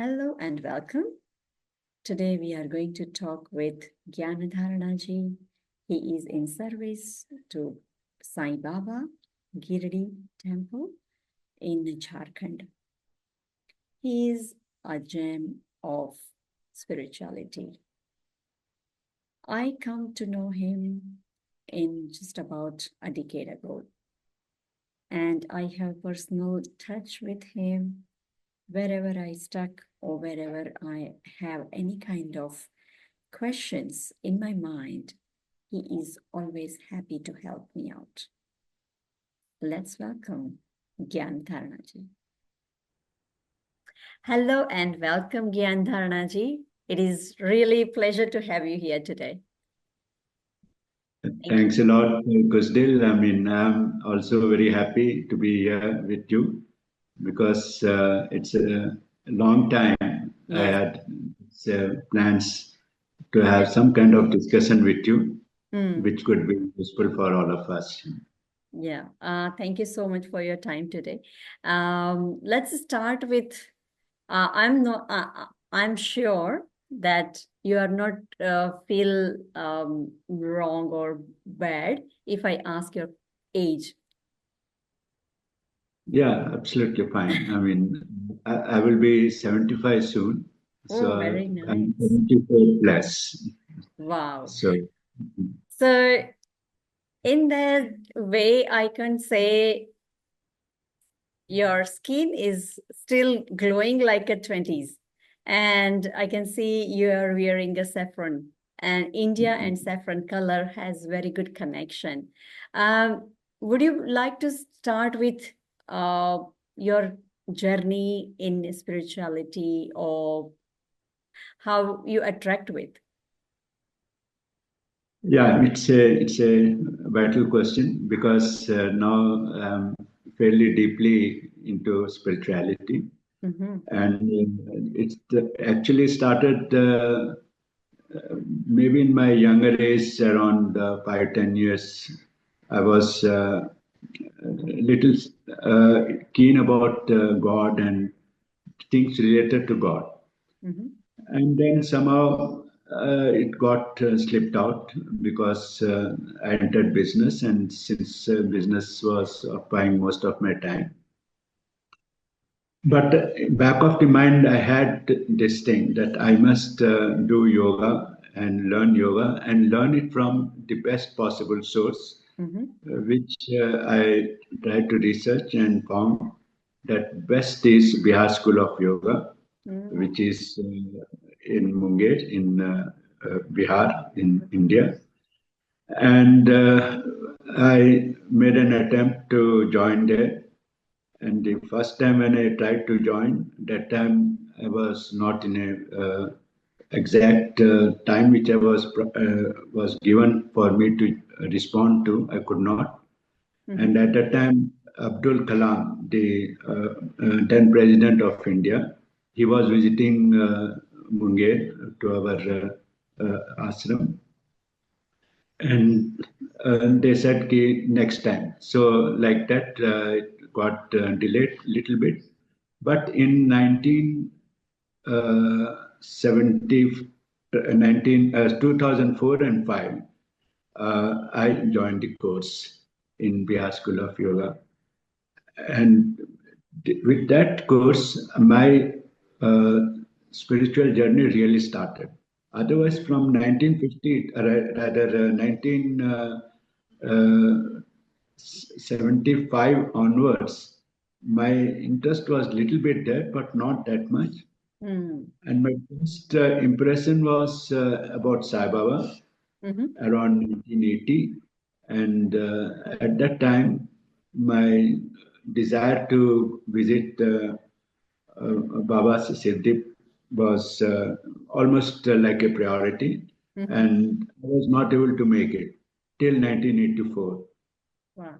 Hello and welcome. Today we are going to talk with Jnandharanaji. He is in service to Sai Baba, Giridih temple in Jharkhand. He is a gem of spirituality. I come to know him in just about a decade ago, and I have personal touch with him wherever I stuck or wherever I have any kind of questions in my mind. He is always happy to help me out. Let's welcome Jnandharanaji. Hello and welcome, Jnandharanaji. It is really a pleasure to have you here today. Thanks a lot, Kusdil. I'm also very happy to be here with you because it's a long time I had plans to have some kind of discussion with you, which could be useful for all of us. Yeah, thank you so much for your time today. Let's start with, I'm sure that you are not feel wrong or bad if I ask your age. Yeah, absolutely fine. I will be 75 soon. So Oh, very I'm nice. 74 plus. Wow. So in that way, I can say your skin is still glowing like a 20s. And I can see you are wearing a saffron. And India and saffron color has very good connection. Would you like to start with your journey in spirituality or how you attract with? Yeah, it's a vital question because now I'm fairly deeply into spirituality, and it's actually started maybe in my younger age, around 5-10 years. I was little keen about God and things related to God. And then somehow it got slipped out because I entered business, and since business was occupying most of my time. But back of the mind, I had this thing that I must do yoga and learn it from the best possible source, which I tried to research and found that best is Bihar School of Yoga, which is in Munger in Bihar in India. And I made an attempt to join there. And the first time when I tried to join, that time I was not in a exact time which I was given for me to respond to. I could not. And at that time, Abdul Kalam, the then president of India, he was visiting Munger to our ashram. And they said, "Ki, next time." So like that, it got delayed a little bit. But in 2004 and 5, I joined the course in Bihar School of Yoga. And with that course, my spiritual journey really started. Otherwise, from 1950, rather 1975 onwards, my interest was little bit there, but not that much. And my first impression was about Sai Baba around 1980. And at that time, my desire to visit Baba's Siddhi was almost like a priority. And I was not able to make it till 1984. Wow.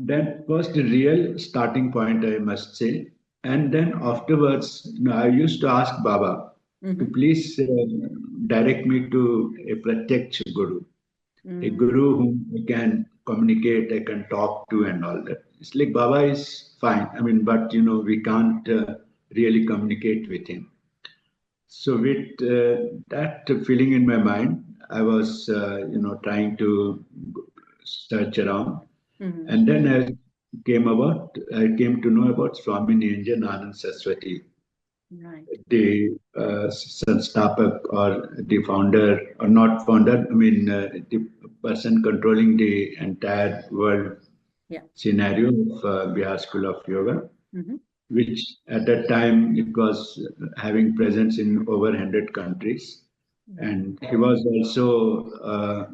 That was the real starting point, I must say. And then afterwards, I used to ask Baba to please direct me to a Pratyaksh Guru, a Guru whom I can communicate, I can talk to, and all that. It's like Baba is fine. But we can't really communicate with him. So with that feeling in my mind, I was, trying to search around, and then I came to know about Swami Jnandharana Saraswati, Right. the Sansthapak or the founder, or not founder, I mean, the person controlling the entire world Yeah. scenario of Bihar School of Yoga, Mm-hmm. which at that time it was having presence in over 100 countries. And he was also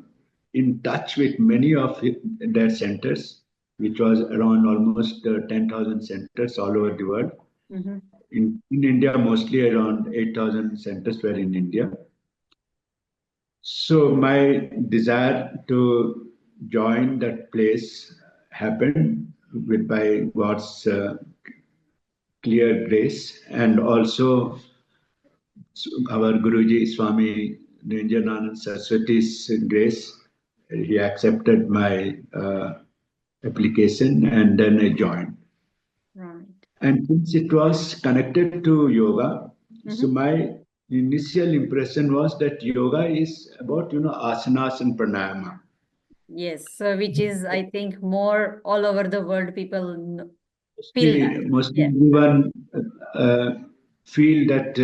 in touch with many of their centers, which was around almost 10,000 centers all over the world. Mm-hmm. In India, mostly around 8,000 centers were in India. So my desire to join that place happened with by God's clear grace, and also our Guruji Swami Jnandharana Saraswati's grace. He accepted my application, and then I joined. Right. And since it was connected to yoga, so Mm-hmm. my initial impression was that yoga is about asanas and pranayama. Yes. So, which is, I think, more all over the world, people feel that. Mostly Yeah. everyone uh, feel that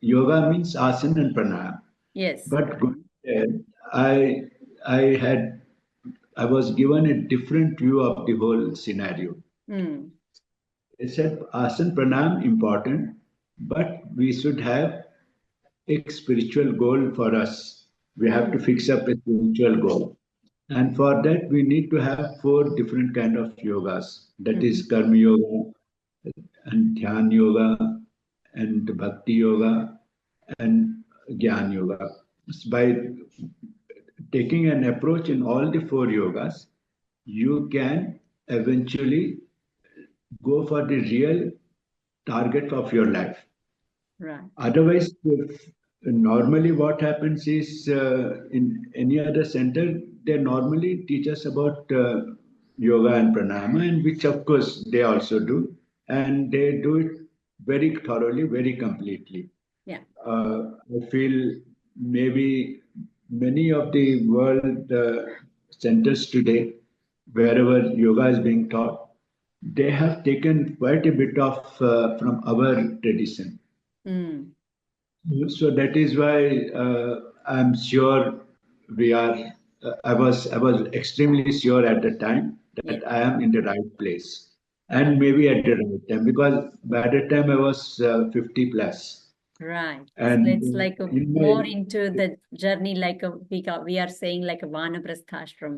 yoga means asana and pranayama. Yes. But going there, I I had I was given a different view of the whole scenario. Mm. They said asana pranayam important, but we should have a spiritual goal for us. We have to Mm. fix up a spiritual goal. And for that, we need to have four different kind of yogas. That Mm-hmm. is karma yoga and dhyan yoga and bhakti yoga and gyan yoga. By taking an approach in all the four yogas, you can eventually go for the real target of your life. Right. Otherwise, normally what happens is in any other center, they normally teach us about yoga and pranayama, and which of course they also do, and they do it very thoroughly, very completely. Yeah. I feel maybe many of the world centers today, wherever yoga is being taught, they have taken quite a bit of from our tradition. Mm. So that is why I'm sure we are. I was extremely sure at the time Yeah. that I am in the right place, Right. and maybe at the right time, because by that time I was 50 plus, Right. So and it's like a in more my into the journey, like we are saying like a Vanaprasthashram.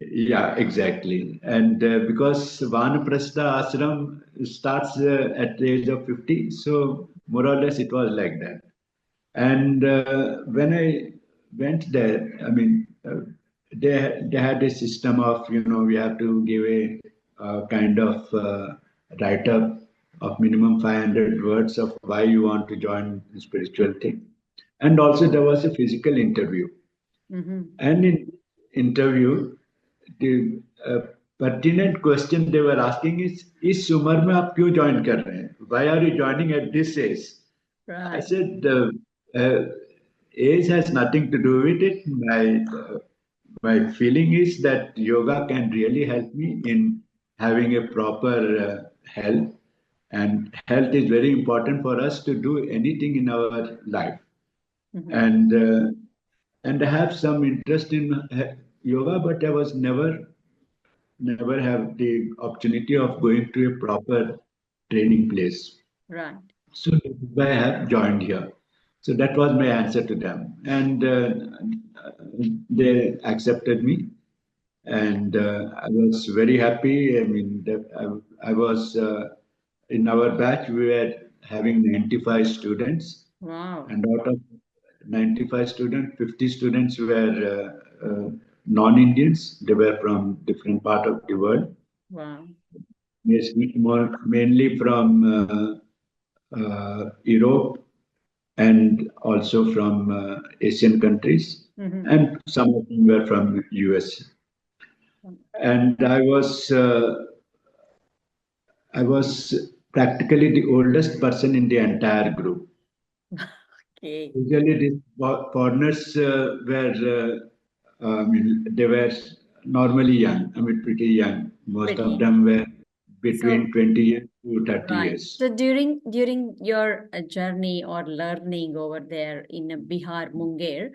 yeah, exactly. And because Vanaprastha ashram starts at the age of 50, so more or less it was like that. And when I went there, I mean, they had a system of, we have to give a kind of write up of minimum 500 words of why you want to join the spiritual thing. And also there was a physical interview. Mm-hmm. And in interview, the pertinent question they were asking is, इस उम्र में आप क्यों join कर रहे हैं? Why are you joining at this age? I Right. said, uh, age has nothing to do with it. My feeling is that yoga can really help me in having a proper health, and health is very important for us to do anything in our life. Mm-hmm. And I have some interest in yoga, but I was never have the opportunity of going to a proper training place. Right. So that's why I have joined here. So that was my answer to them, and they accepted me, and I was very happy. I mean, I was in our batch. We were having 95 students, Wow. and out of 95 students, 50 students were non-Indians. They were from different part of the world. Wow. Yes, mainly from Europe and also from Asian countries, Mm-hmm. and some of them were from US. And I was practically the oldest person in the entire group. Okay. Usually, these foreigners were, I mean, they were normally young. I mean, pretty young. Most Pretty of young. them were So, between 20 years to 30 right. years. So during your journey or learning over there in Bihar, Munger,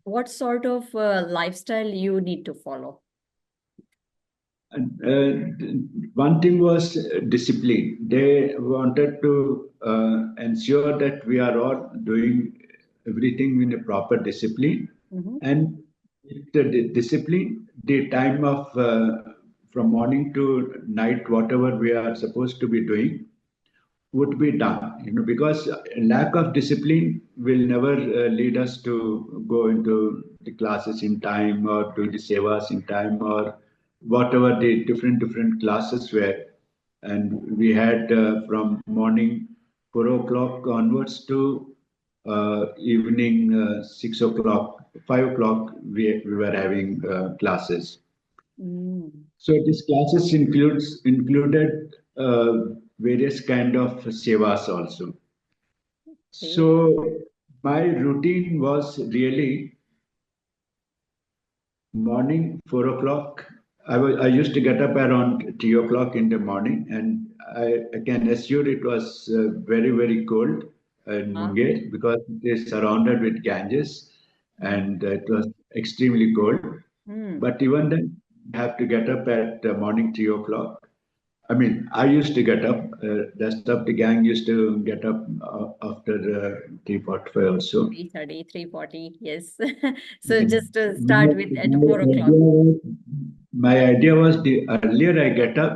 what sort of lifestyle you need to follow? And, one thing was discipline. They wanted to ensure that we are all doing everything in a proper discipline. Mm-hmm. And with the discipline, the time of from morning to night, whatever we are supposed to be doing, would be done, because lack of discipline will never lead us to go into the classes in time or do the sevas in time or whatever the different classes were. And we had from morning 4 o'clock onwards to evening 6 o'clock, 5 o'clock, we were having classes. Mm. So these classes included various kind of sevas also. Okay. So my routine was really morning 4 o'clock. I used to get up around 3 o'clock in the morning, and I can assure it was very cold in Uh, Munger because it is surrounded with Ganges, mm. and it was extremely cold. Mm. But even then, you have to get up at morning 3 o'clock. I mean, I used to get up. Rest of the gang used to get up after 3:45 or so. 3:30, 3:40. Yes. So And just to start with at 4 o'clock. my idea was the earlier I get up,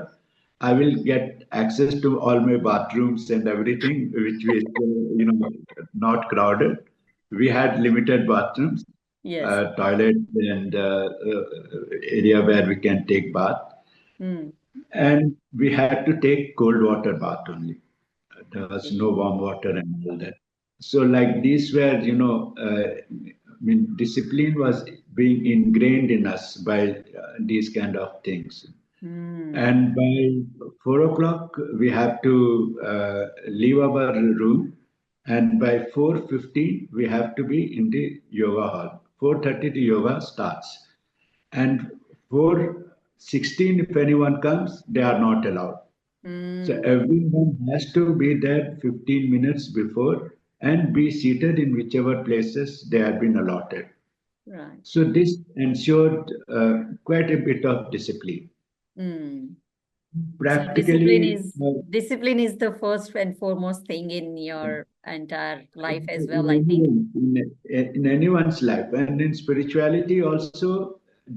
I will get access to all my bathrooms and everything, which we still, not crowded. We had limited bathrooms, Yes. toilet and area where we can take bath. Mm. And we had to take cold water bath only. There was no Okay. warm water and all that. So like these were, I mean, discipline was being ingrained in us by these kind of things. Mm. And by 4 o'clock, we have to leave our room. And by 4:15, we have to be in the yoga hall. 4:30, the yoga starts. And 4:16, if anyone comes, they are not allowed. So Mm. everyone has to be there 15 minutes before and be seated in whichever places they have been allotted. Right. So this ensured quite a bit of discipline. Mm. So Practically, discipline is the first and foremost thing in your entire life as well, in I think. in anyone's life, and in spirituality also,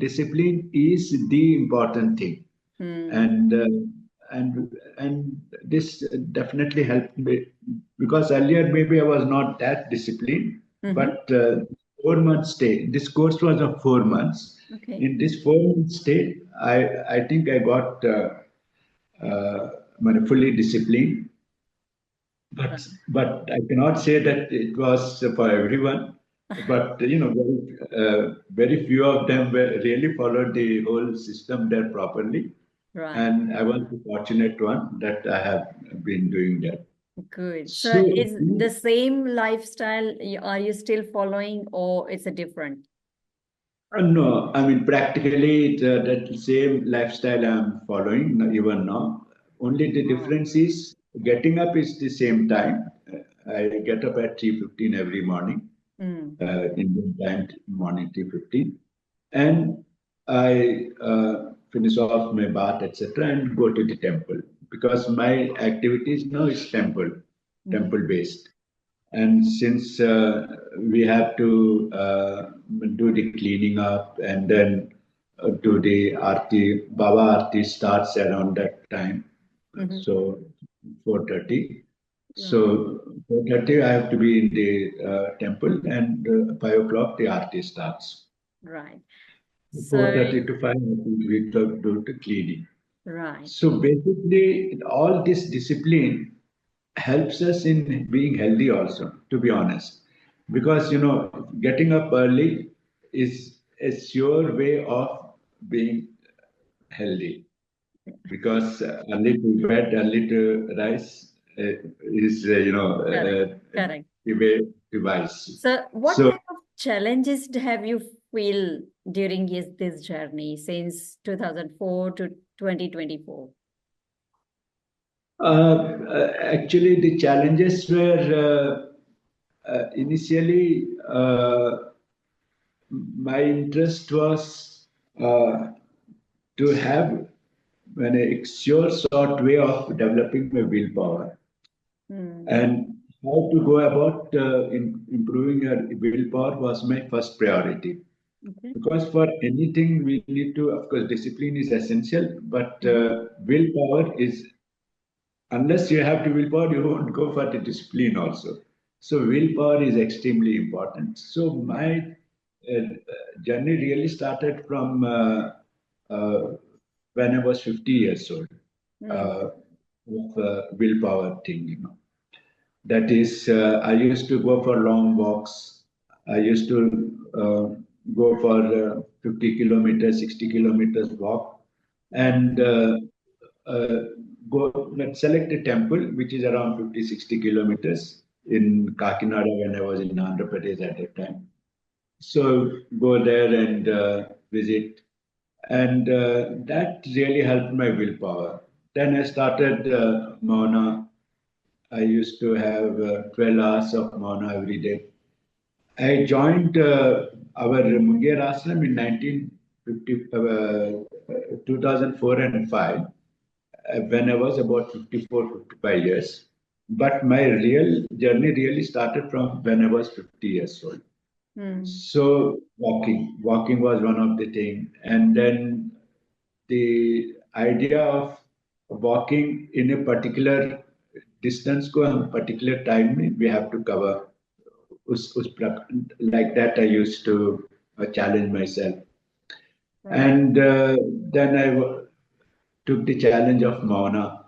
discipline is the important thing. Mm. And uh, and and this definitely helped me because earlier maybe I was not that disciplined, Mm-hmm. but 4 months stay. This course was of 4 months. Okay. In this 4 months stay, I think I got uh, fully disciplined. Right. But I cannot say that it was for everyone. But very few of them were really followed the whole system there properly. Right. And I was the fortunate one that I have been doing that. Good. So So, is the same lifestyle are you still following or it's a different? no, I mean, practically that same lifestyle I'm following even now. Only the Oh. difference is getting up is the same time. I get up at 3:15 every morning, Mm. Indian time, morning 3:15. And I finish off my bath, etc., and go to the temple because my activities now is Mm-hmm. temple based. And since we have to do the cleaning up and then do the arti, Baba arti starts around that time. Mm-hmm. So 4:30. Right. So 4:30 I have to be in the temple, and 5 o'clock the arti starts. Right. So 4:30 to 5 we do the cleaning. right. So basically, all this discipline helps us in being healthy also, to be honest. Because, getting up early is a sure way of being healthy. Because early to bed, early to rise is Correct. device. So, what So kind of challenges have you feel during this journey since 2004 to 2024? Actually, the challenges were initially my interest was to have a sure short way of developing my willpower and how to go about improving your willpower was my first priority. Okay. Because for anything we need to, of course, discipline is essential, but willpower is, unless you have the willpower, you won't go for the discipline also. So willpower is extremely important. So my journey really started from when I was 50 years old, with willpower thing. That is, I used to go for long walks. I used to go for 50 kilometers, 60 kilometers walk, and uh, go, let's select a temple which is around 50, 60 kilometers in Kakinada when I was in Andhra Pradesh at that time. So go there and visit, and that really helped my willpower. Then I started Mauna. I used to have 12 hours of Mauna every day. I joined our Munger Ashram in 2004 and 5 when I was about 54, 55 years. But my real journey really started from when I was 50 years old. So walking was one of the things. And then the idea of walking in a particular distance को हम particular time में we have to cover like that I used to challenge myself. And then I took the challenge of Mauna,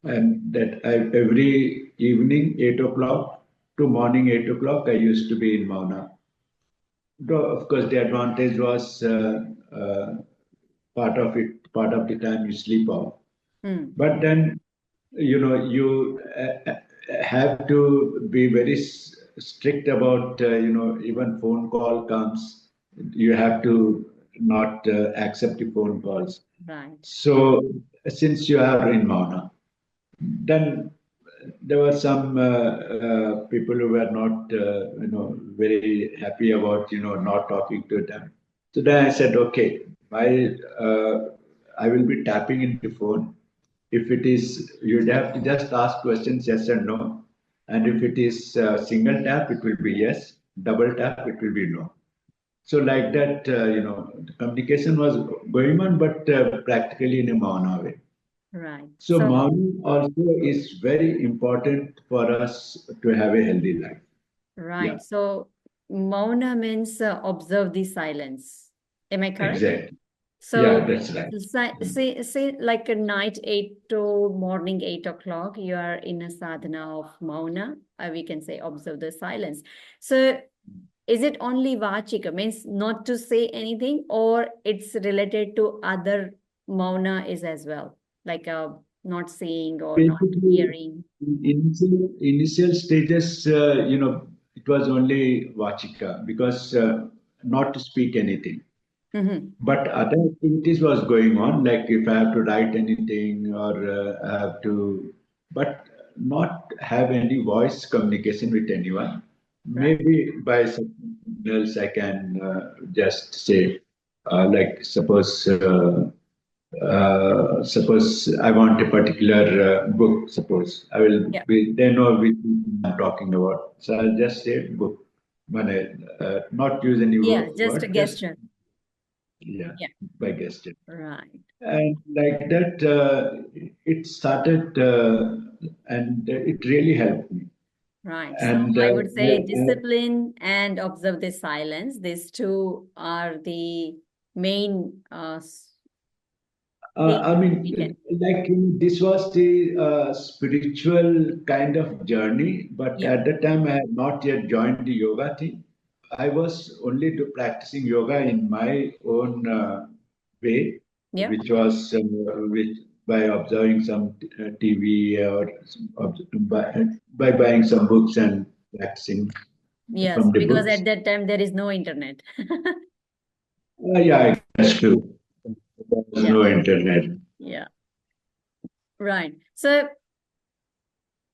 and that every evening 8 o'clock to morning 8 o'clock I used to be in Mauna. Though, of course, the advantage was part of the time you sleep off. But then, you have to be very strict about, even phone call comes, you have to not accept the phone calls. Right. So, since you are in Mauna, then there were some people who were not, very happy about, not talking to them. So then I said, okay, I will be tapping into phone. If it is, you'd have to just ask questions, yes and no. And if it is single tap, it will be yes. Double tap, it will be no. So like that, the communication was going on, but practically in a Mauna way. Right. So Mauna also is very important for us to have a healthy life. Right. Yeah. So Mauna means observe the silence. Am I correct? Exactly. So Yeah, that's right. say like a night 8 to morning 8 o'clock, you are in a sadhana of Mauna, we can say observe the silence. So is it only Vachika, means not to say anything, or it's related to other Mauna is as well, like not saying or not Basically, hearing? initial stages, it was only Vachika because not to speak anything. But other activities was going on, like if I have to write anything or I have to, but not have any voice communication with anyone. Right. Maybe by something else I can just say, like suppose I want a particular book. Suppose I will Yeah. be, they know which I'm talking about. So I'll just say book. When I not use any Yeah, just a word, just gesture. yeah, Yeah. by gesture. Right. And like that, it started, and it really helped me. Right. So And I would say discipline and observe the silence. These two are the main things I we can. mean, like this was the spiritual kind of journey, but Yeah. at the time I had not yet joined the yoga thing. I was only practicing yoga in my own way, Yeah. which was which by observing some TV or by buying some books and practicing Yes, from the because books. at that time there is no internet. Yeah, that's true. There's Yeah, no internet. yeah, right. So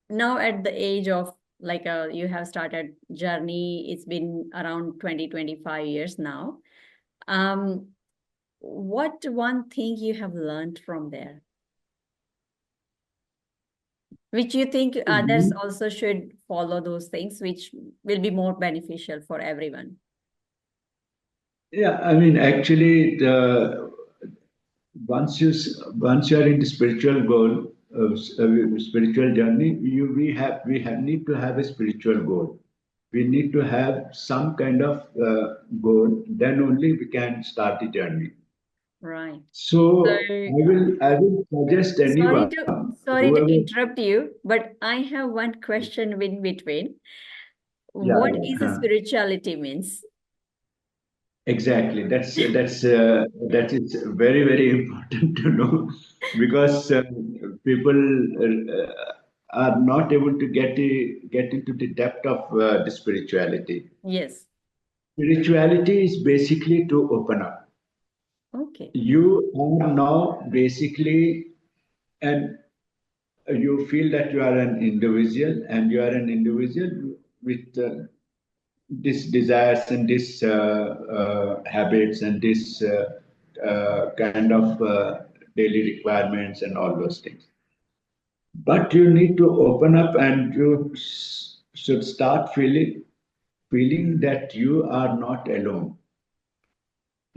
now at the age of like you have started journey, it's been around 20-25 years now. Um, what one thing you have learned from there, which you think others Mhm. also should follow those things, which will be more beneficial for everyone? Yeah, I mean, actually, once you are in the spiritual goal, spiritual journey, we need to have a spiritual goal. We need to have some kind of goal. Then only we can start the journey. Right. So So I will suggest sorry anyone, to sorry to whoever. interrupt you, but I have one question in between. Yeah, What yeah. is a spirituality means? Exactly. That is very very important to know because people are not able to get into the depth of the spirituality. Yes. Spirituality is basically to open up. Okay. You are now basically, and you feel that you are an individual, and you are an individual with this desires and this habits and this kind of daily requirements and all those things. But you need to open up, and you should start feeling that you are not alone.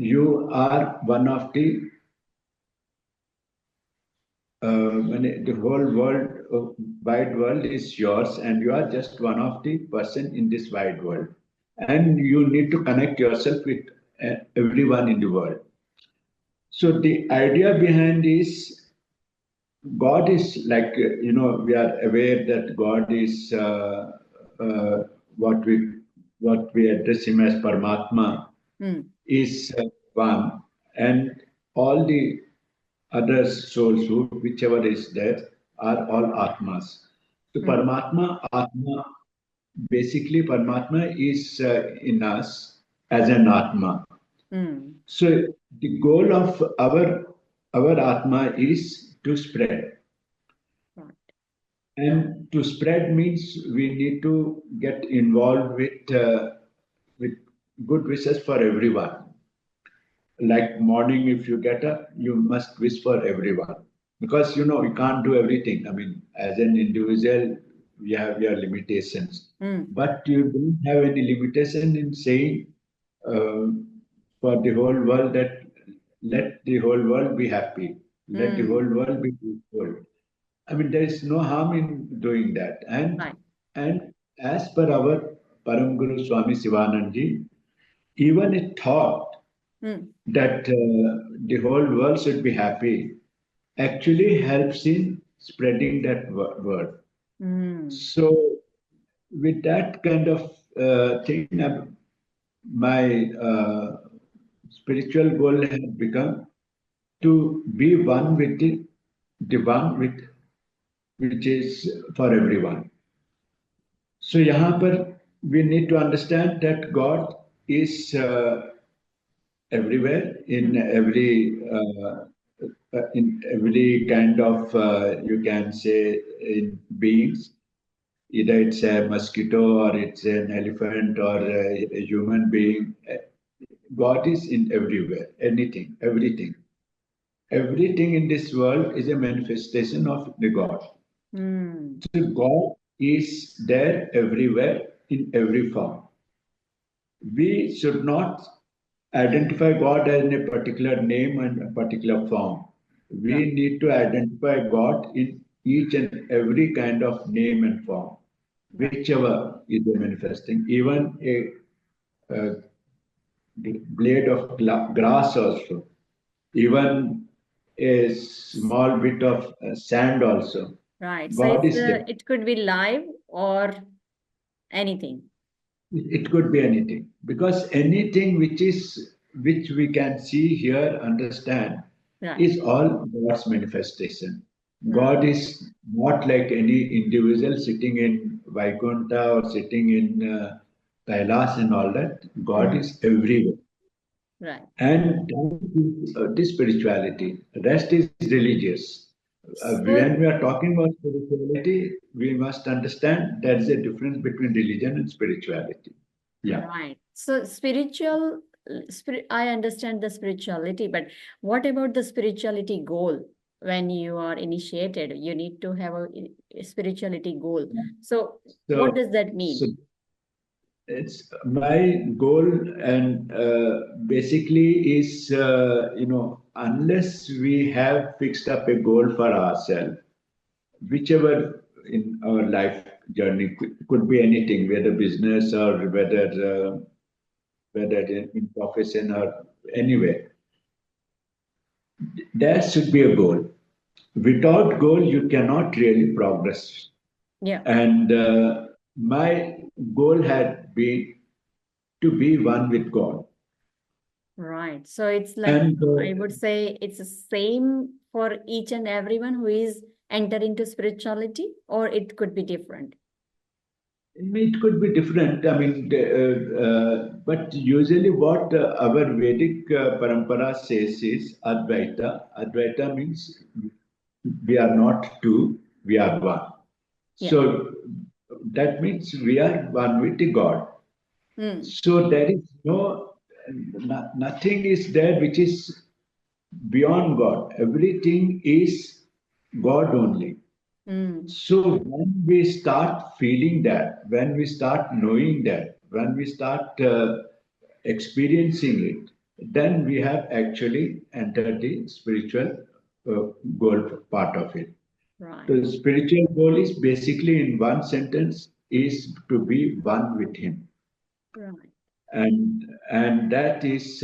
You are one of the the whole world, wide world is yours, and you are just one of the person in this wide world, and you need to connect yourself with everyone in the world. So the idea behind is God is like we are aware that God is uh, what we address him as Paramatma Hmm. is one, and all the other souls who whichever is there are all Atmas. So Hmm. Paramatma, Atma, basically Paramatma is in us as an Atma. Hmm. So the goal of our Atma is to spread. Right. And to spread means we need to get involved with good wishes for everyone. Like morning, if you get up, you must wish for everyone because you can't do everything. I mean, as an individual, we have your limitations, Hmm. but you don't have any limitation in saying uh, for the whole world that let the whole world be happy, let the whole Hmm. world be peaceful. I mean, there is no harm in doing that. Right. And as per our Param Guru Swami Sivanandi, even a thought Hmm. that the whole world should be happy actually helps in spreading that word. Hmm. So, with that kind of thing, my spiritual goal has become to be one with the one with which is for everyone. So यहाँ पर we need to understand that God is everywhere Hmm. in every kind of you can say in beings. Either it's a mosquito or it's an elephant or a human being. God is in everywhere. Anything, everything, everything in this world is a manifestation of the God. Hmm. So God is there everywhere in every form. We should not identify God as in a particular name and a particular form. Right. We need to identify God in each and every kind of name and form, Right. whichever is manifesting. Even a blade of grass also, even a small bit of sand also. Right. So God it's is there. it could be live or anything. It could be anything because anything which we can see, hear, understand, is all God's manifestation. God is not like any individual sitting in Vaikuntha or sitting in Kailas and all that. God is everywhere. Right. And this spirituality, rest is religious. So, When we are talking about spirituality, we must understand there is a difference between religion and spirituality. Yeah. right. So spiritual, I understand the spirituality, but what about the spirituality goal? When you are initiated, you need to have a spirituality goal. So what So, does that so mean? it's my goal, and basically is unless we have fixed up a goal for ourselves, whichever in our life journey could be anything, whether business or whether in profession or anywhere, there should be a goal. Without goal, you cannot really progress. Yeah. And my goal had been to be one with God. Right. So it's like, And I would say it's the same for each and everyone who is enter into spirituality, or it could be different. it could be different. I mean, but usually what our Vedic parampara says is Advaita. Advaita means we are not two, we are one. Yeah. So that means we are one with the God. So there is nothing is there which is beyond God. Everything is God only. So when we start feeling that, when we start knowing that, when we start experiencing it, then we have actually entered the spiritual goal part of it. Right. The spiritual goal is basically in one sentence is to be one with Him. Right. And that is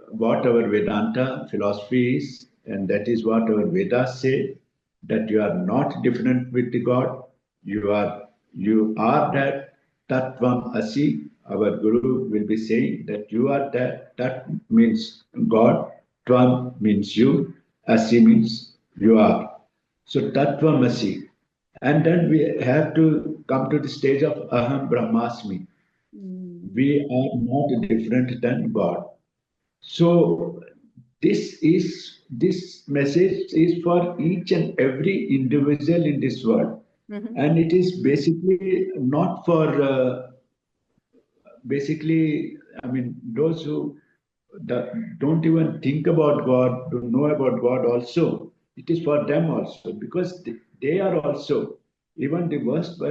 what our Vedanta philosophy is, and that is what our Vedas say, that you are not different with the God. You are that Tattvam Asi. Our Guru will be saying that you are that. Tat means God, Tvam means you, Asi means you are. So Tattvam Asi. And then we have to come to the stage of Aham Brahmasmi. We are not different than God. So this message is for each and every individual in this world, and it is basically not for basically. I mean, those who don't even think about God, don't know about God. Also, it is for them also because they are also even the worst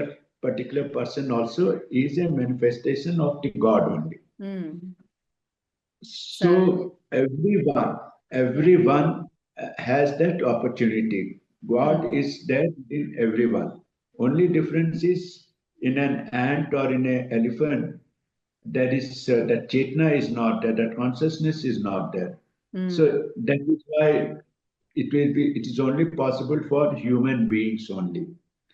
particular person also is a manifestation of the God only. So everyone has that opportunity. God is there in everyone. Only difference is in an ant or in an elephant. There is that chetna is not there. That consciousness is not there. So that is why it is only possible for human beings only.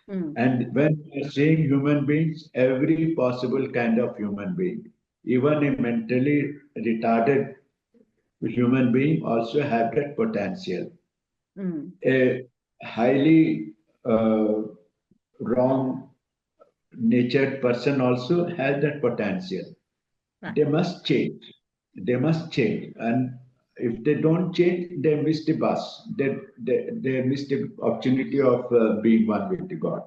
And when we are saying human beings, every possible kind of human being, even a mentally retarded human being also have that potential. A highly wrong natured person also has that potential. They must change. They must change. And if they don't change, they miss the bus. They miss the opportunity of being one with the God.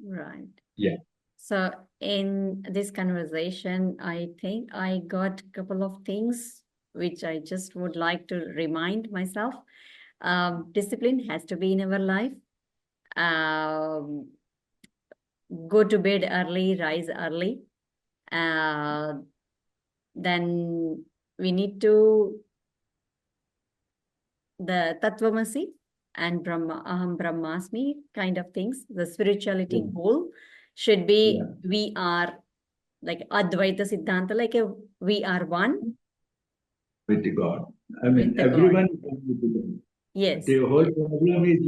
Right. Yeah. So in this conversation, I think I got a couple of things which I just would like to remind myself. Discipline has to be in our life. Go to bed early, rise early. Then we need to the Tattvamasi and Brahma, Aham Brahmasmi kind of things. The spirituality goal should be we are like Advaita Siddhanta, like we are one with the God. I with mean, the God. everyone can be with them. Yes. The whole problem is,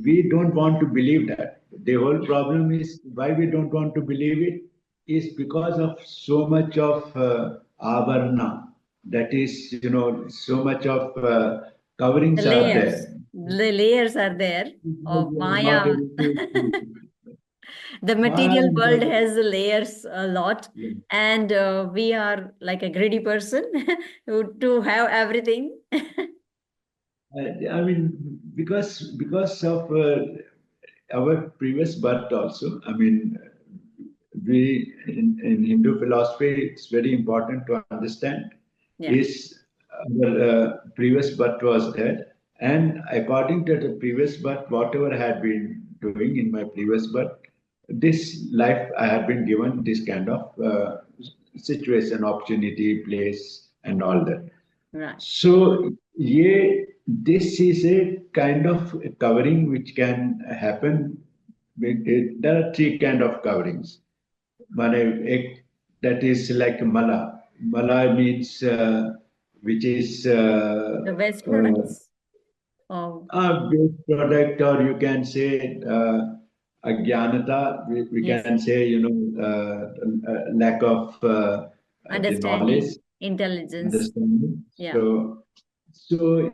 we don't want to believe that. The whole problem is why we don't want to believe it is because of so much of avarna. That is, so much of coverings are there. The layers are there of We are not Maya. able to The Maya material world and has layers a lot, yeah. and we are like a greedy person to have everything. I mean, because of our previous birth also. I mean, in Hindu philosophy, it's very important to understand Yeah, is our previous birth was there, and according to the previous birth, whatever I had been doing in my previous birth, this life I have been given this kind of situation, opportunity, place, and all that. right. So, this is a kind of covering which can happen. There are three kind of coverings. One, that is like mala. Mala means which is The waste products. Oh, a waste product, or you can say ajnanata. We yes. can say lack of the knowledge, Understanding, intelligence. understanding. Yeah. So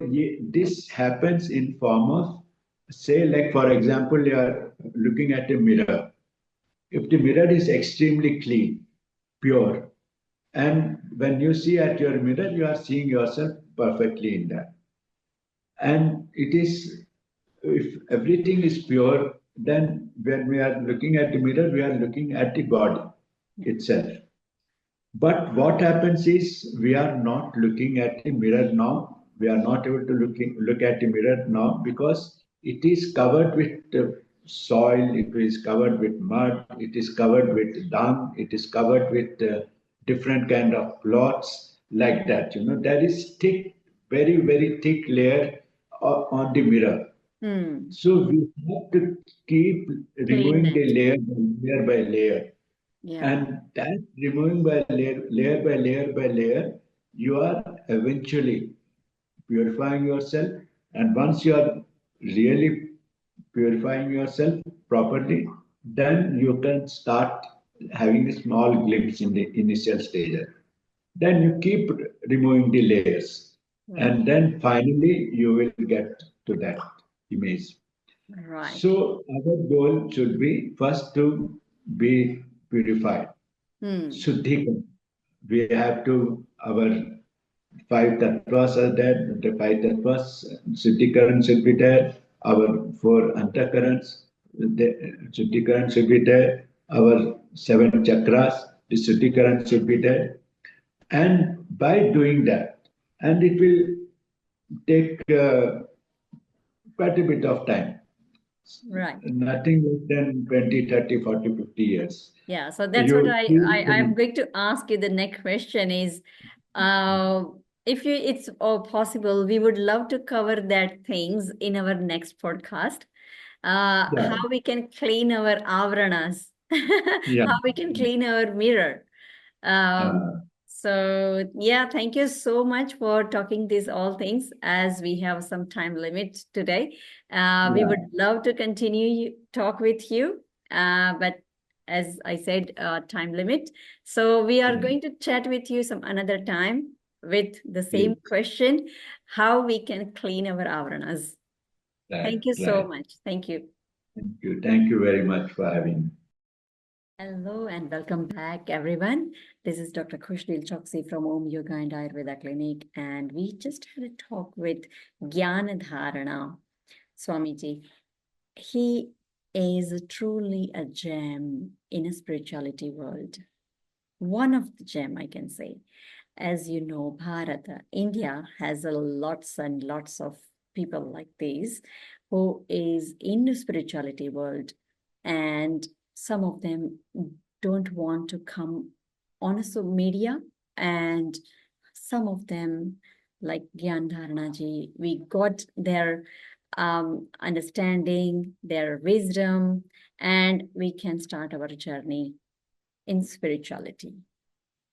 this happens in form of, say, like for example, you are looking at a mirror. If the mirror is extremely clean, pure, and when you see at your mirror, you are seeing yourself perfectly in that. And it is, if everything is pure, then when we are looking at the mirror, we are looking at the body itself. But what happens is we are not looking at the mirror now. We are not able to look at the mirror now because it is covered with soil, it is covered with mud, it is covered with dung, it is covered with different kind of cloths like that. There is thick, very, very thick layer on the mirror. Hmm. So we have to keep Clean removing that. the layer by layer. Yeah. And that removing by layer by layer by layer, you are eventually purifying yourself. And once you are really purifying yourself properly, then you can start having a small glimpse in the initial stage. Then you keep removing the layers. Right. And then finally, you will get to that image. Right. So our goal should be first to be purified. Hmm. Shuddhikar. We have to, our five tattvas are there, the five tattvas, Shuddhikaran should be there, our four antakarans, the Shuddhikaran should be there, our seven chakras, the Shuddhikaran should be there. And by doing that, and it will take quite a bit of time, Right. nothing less than 20, 30, 40, 50 years. Yeah. So that's what You I am going to ask you. The next question is, uh, if you it's possible, we would love to cover that things in our next podcast. yeah, How we can clean our avranas, yeah. how we can clean our mirror. Um, Uh, so yeah, thank you so much for talking these all things as we have some time limit today. We yeah, would love to continue talk with you, but as I said, time limit. So we are yeah, going to chat with you some another time with the same yes, question, how we can clean our avranas. right, Thank you so right. much. Thank you. Thank you. Thank you very much for having me. Hello and welcome back, everyone. This is Dr. Khushdeep Choksi from Om Yoga and Ayurveda Clinic, and we just had a talk with Jnandharana Swamiji. He is truly a gem in a spirituality world. One of the gem, I can say. As you know, Bharata, India has a lots and lots of people like these who is in the spirituality world, and some of them don't want to come on social media, and some of them like Jnandharanaji, we got their understanding, their wisdom, and we can start our journey in spirituality.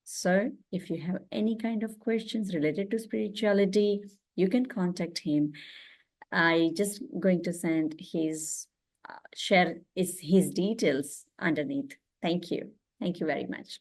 So, if you have any kind of questions related to spirituality, you can contact him. I just going to send his share his details underneath. Thank you. Thank you very much.